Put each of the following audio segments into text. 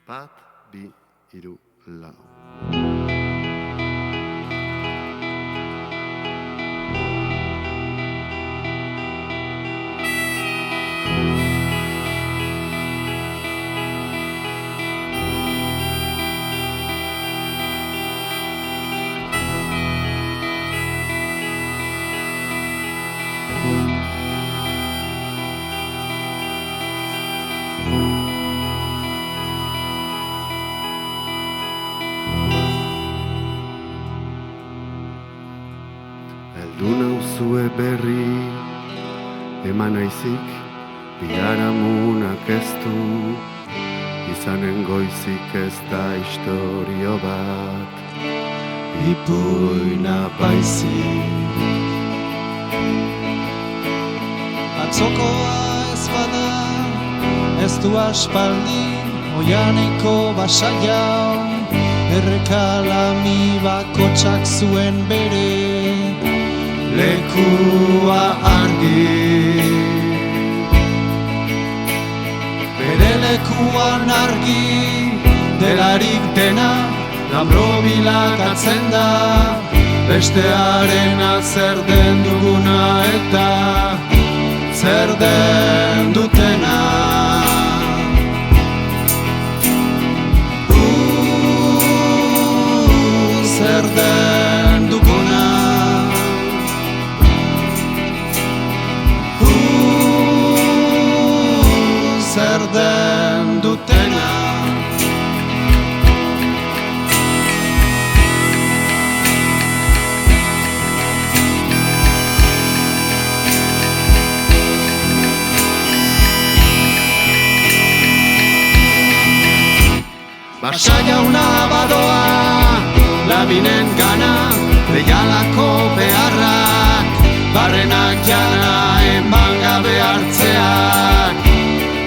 1, 2, 3, 4. Heldu nauzue berri, eman naizik, biharamunak ez du, izanen goizik ez da istorio bat, ipuina baizik. Atzokoa ez bada, ez du aspaldi, oianeko basaiau, errekalami bakotsak zuen bere, lekua argi. Bere lekuan argi, delarik dena, ganbrobilakatzen da, bestearen zer den duguna eta zer den dutena. Zer den duguna. Zer den dutena. Basa jauna badoa, labinen gana, deialako beharrak, barrenak jana, eman gabe hartzeak,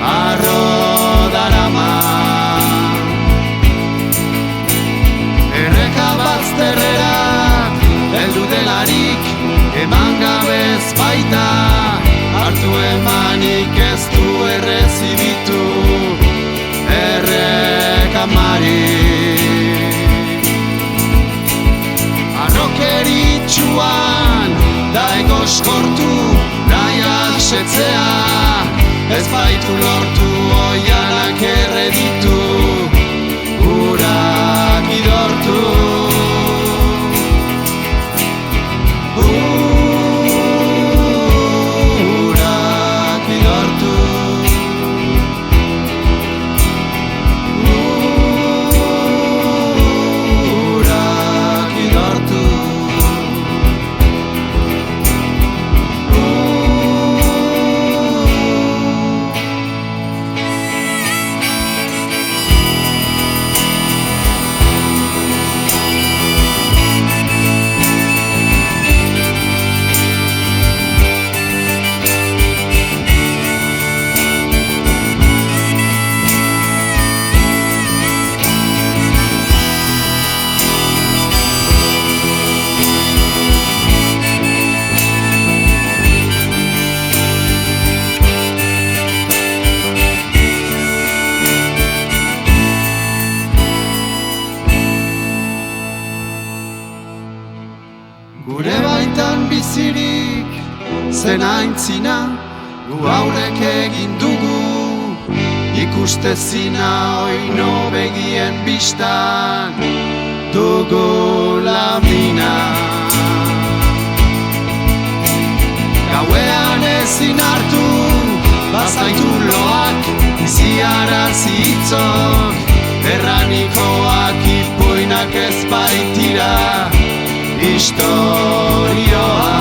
arro darama. Erreka bazterrera, heldu delarik, eman gabe ezbaita, hartu emanik ez du errezibitu, Arrokeritxuan da egoskortu nahi asetzea, ez baitu lortu oianak erreditu, urak idortu. Urak idortu. Gure baitan bizirik zen aintzina, gu aurrek egin dugu, ikustezina oino begien bistan, dugu lamina. Gauean ezin hartu, bazaitu loak, iziarazi hitzok, erranikoak ipuinak ez baitira, istorioa.